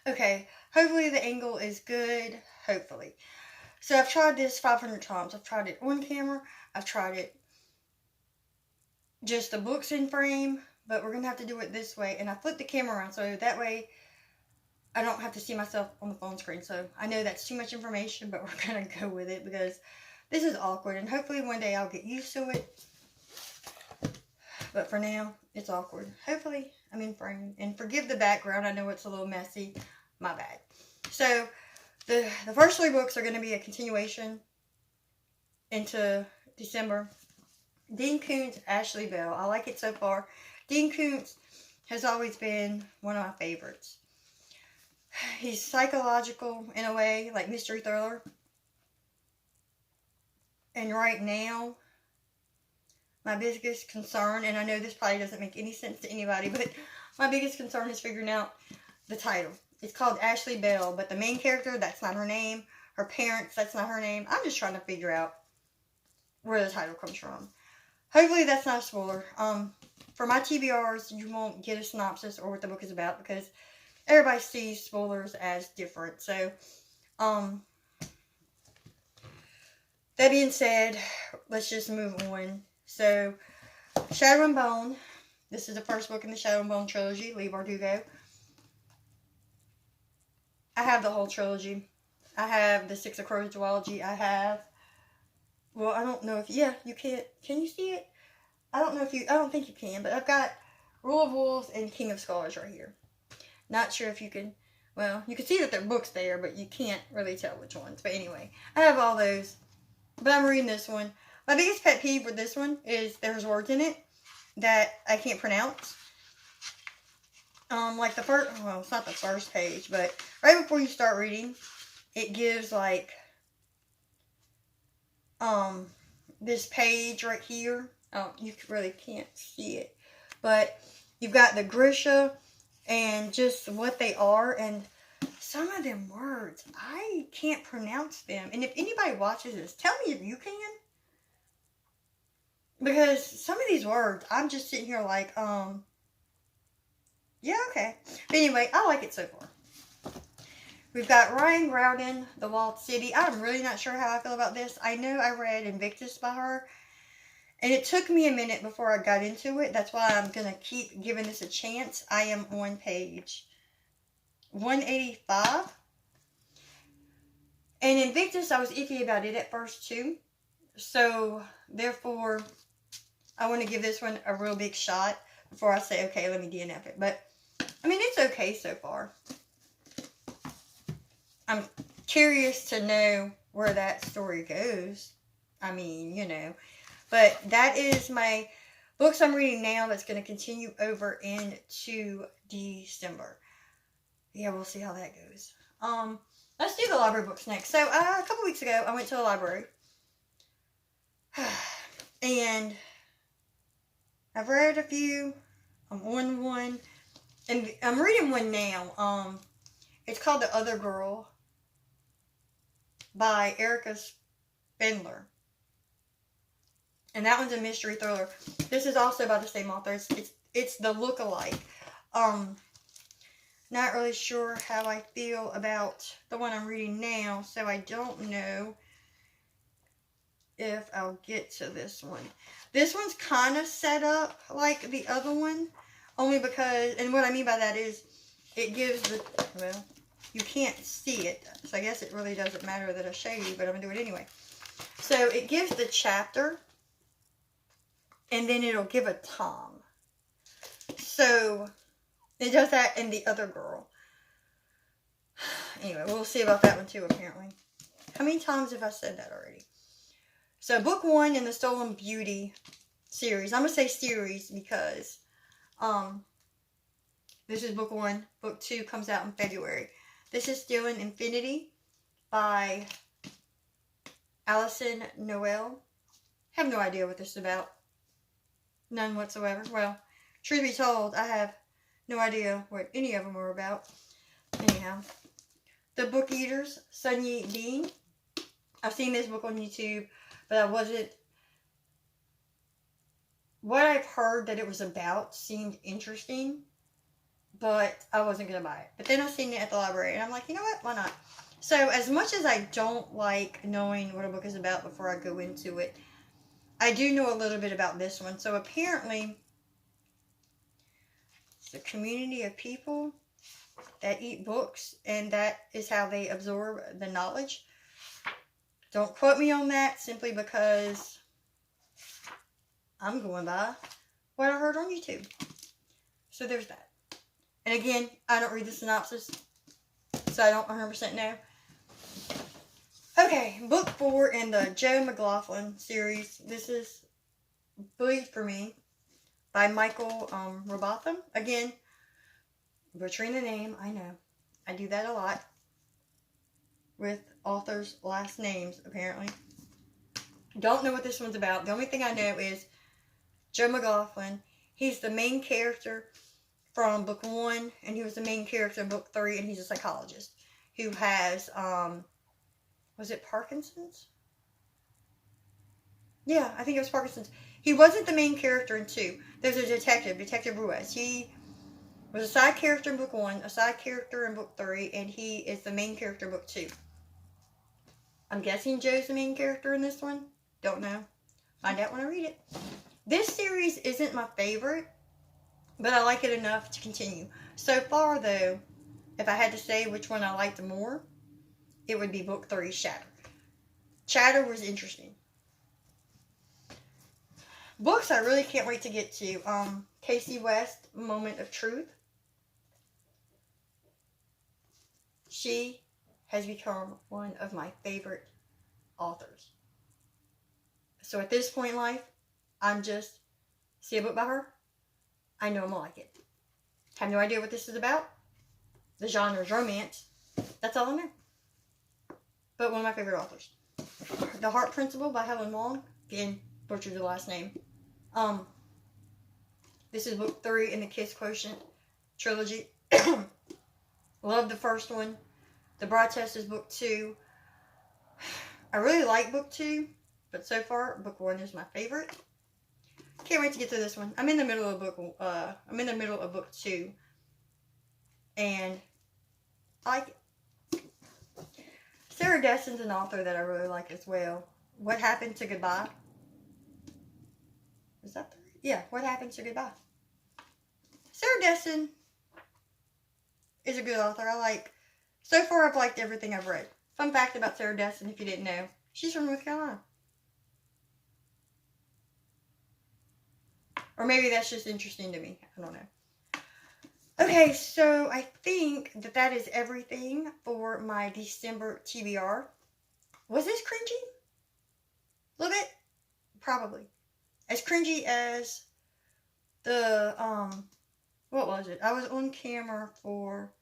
Okay, hopefully the angle is good. Hopefully. So I've tried this 500 times. I've tried it on camera. I've tried it just the books in frame. But we're going to have to do it this way. And I flipped the camera around so that way I don't have to see myself on the phone screen. So I know that's too much information, but we're going to go with it because this is awkward. And hopefully one day I'll get used to it. But for now, it's awkward. Hopefully I'm in frame. And forgive the background. I know it's a little messy. My bad. So the first 3 books are going to be a continuation into December. Dean Koontz, Ashley Bell. I like it so far. Dean Koontz has always been one of my favorites. He's psychological in a way, like mystery thriller. And right now, my biggest concern, and I know this probably doesn't make any sense to anybody, but my biggest concern is figuring out the title. It's called Ashley Bell, but the main character, that's not her name. Her parents, that's not her name. I'm just trying to figure out where the title comes from. Hopefully that's not a spoiler. For my TBRs, you won't get a synopsis or what the book is about because everybody sees spoilers as different. So, that being said, let's just move on. So, Shadow and Bone. This is the first book in the Shadow and Bone trilogy, Leigh Bardugo. I have the whole trilogy. I have the Six of Crows duology. I have, well, I don't know if, yeah, you can't, can you see it? I don't think you can, but I've got Rule of Wolves and King of Scars right here. Not sure if you can, well, you can see that there are books there, but you can't really tell which ones. But anyway, I have all those, but I'm reading this one. My biggest pet peeve with this one is there's words in it that I can't pronounce. Like the first, well, it's not the first page, but right before you start reading, it gives like, this page right here. Oh, you really can't see it, but you've got the Grisha and just what they are, and some of them words, I can't pronounce them. And if anybody watches this, tell me if you can. Because some of these words, I'm just sitting here like, yeah, okay. But anyway, I like it so far. We've got Ryan Groudon, The Walled City. I'm really not sure how I feel about this. I know I read Invictus by her, and it took me a minute before I got into it. That's why I'm going to keep giving this a chance. I am on page 185. And Invictus, I was iffy about it at first too. So, therefore, I want to give this one a real big shot before I say, okay, let me DNF it. But, I mean, it's okay so far. I'm curious to know where that story goes. I mean, you know. But that is my books I'm reading now that's going to continue over into December. Yeah, we'll see how that goes. Let's do the library books next. So, a couple weeks ago, I went to the library. And I've read a few. I'm on one. And I'm reading one now. It's called The Other Girl by Erica Spindler. And that one's a mystery thriller. This is also by the same author. It's the look-alike. Not really sure how I feel about the one I'm reading now, so I don't know if I'll get to this one. This one's kind of set up like the other one, only because, and what I mean by that is, it gives the, well, you can't see it, so I guess it really doesn't matter that I show you, but I'm going to do it anyway. So, it gives the chapter, and then it'll give a Tom. So, it does that in The Other Girl. Anyway, we'll see about that one too, apparently. How many times have I said that already? So, book 1 in the Stolen Beauty series. I'm going to say series because, this is book 1. Book 2 comes out in February. This is Stealing Infinity by Alison Noel. I have no idea what this is about. None whatsoever. Well, truth be told, I have no idea what any of them are about. Anyhow. The Book Eaters, Sunyi Dean. I've seen this book on YouTube, but I wasn't... What I've heard that it was about seemed interesting, but I wasn't going to buy it. But then I seen it at the library, and I'm like, you know what? Why not? So as much as I don't like knowing what a book is about before I go into it, I do know a little bit about this one. So apparently, it's a community of people that eat books, and that is how they absorb the knowledge. Don't quote me on that, simply because I'm going by what I heard on YouTube. So there's that. And again, I don't read the synopsis, so I don't 100% know. Okay, book 4 in the Joe McLaughlin series. This is Bleed for Me by Michael Robotham. Again, butchering the name, I know. I do that a lot with authors' last names, apparently. Don't know what this one's about. The only thing I know is Joe McLaughlin. He's the main character from book 1, and he was the main character in book 3, and he's a psychologist who has, was it Parkinson's? Yeah, I think it was Parkinson's. He wasn't the main character in 2. There's a detective, Detective Ruiz. He was a side character in book 1, a side character in book 3, and he is the main character in book 2. I'm guessing Joe's the main character in this one. Don't know. Find out when I read it. This series isn't my favorite, but I like it enough to continue. So far, though, if I had to say which one I liked more, it would be book 3, Shatter. Shatter was interesting. Books I really can't wait to get to. Kasie West, Moment of Truth. She has become one of my favorite authors. So at this point in life, I'm just, see a book by her, I know I'm gonna like it. Have no idea what this is about. The genre is romance. That's all I know. But one of my favorite authors. The Heart Principle by Helen Hoang. Again, butchered the last name. This is book 3 in the Kiss Quotient trilogy. Love the first one. The Bride Test is book 2. I really like book 2, but so far book 1 is my favorite. Can't wait to get to this one. I'm in the middle of book 2, and I like it. Sarah Dessen's an author that I really like as well. What Happened to Goodbye? Is that the right? Yeah, What Happened to Goodbye? Sarah Dessen is a good author. So far I've liked everything I've read. Fun fact about Sarah Dessen, if you didn't know, she's from North Carolina. Or maybe that's just interesting to me. I don't know. Okay, so I think that is everything for my December TBR. Was this cringy? A little bit? Probably. As cringy as the, what was it? I was on camera for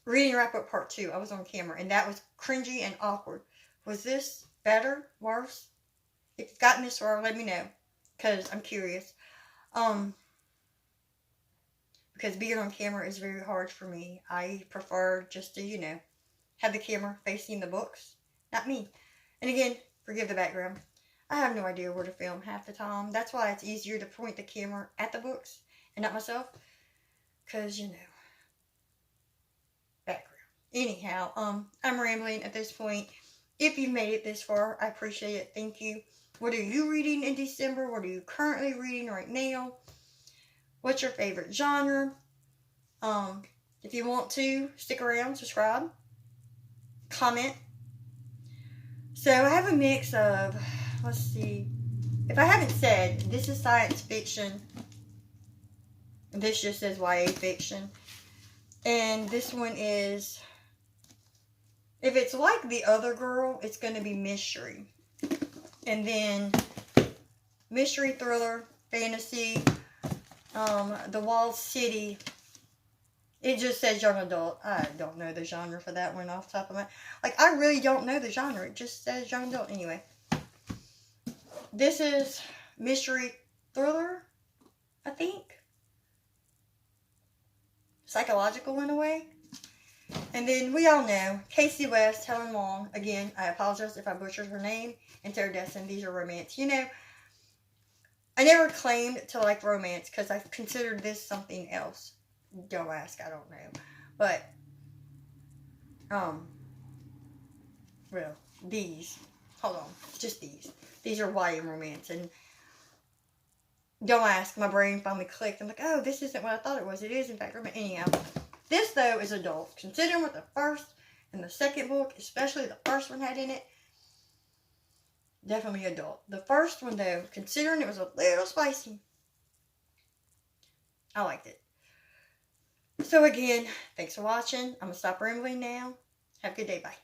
Reading Wrap Up Part 2. I was on camera, and that was cringy and awkward. Was this better? Worse? If you've gotten this far, let me know, because I'm curious. Because being on camera is very hard for me. I prefer just to, have the camera facing the books, not me. And again, forgive the background. I have no idea where to film half the time. That's why it's easier to point the camera at the books and not myself. Because, background. Anyhow, I'm rambling at this point. If you've made it this far, I appreciate it. Thank you. What are you reading in December? What are you currently reading right now? What's your favorite genre? If you want to, stick around, subscribe, comment. So I have a mix of, let's see. If I haven't said, this is science fiction. This just says YA fiction. And this one is, if it's like the other girl, it's going to be mystery. And then mystery, thriller, fantasy, The Walled City. It just says young adult. I don't know the genre for that one off the top of my... I really don't know the genre. It just says young adult. Anyway. This is mystery, thriller, I think. Psychological in a way. And then we all know Kasie West, Helen Long. Again, I apologize if I butchered her name. And Sarah Dessen. These are romance. I never claimed to like romance because I considered this something else. Don't ask, I don't know. But, well, these, hold on, just these. These are YA romance, and don't ask, my brain finally clicked. I'm like, oh, this isn't what I thought it was. It is, in fact, romance. Anyhow, this, though, is adult. Considering what the first and the second book, especially the first one, had in it, definitely adult. The first one, though, considering it was a little spicy, I liked it. So, again, thanks for watching. I'm going to stop rambling now. Have a good day. Bye.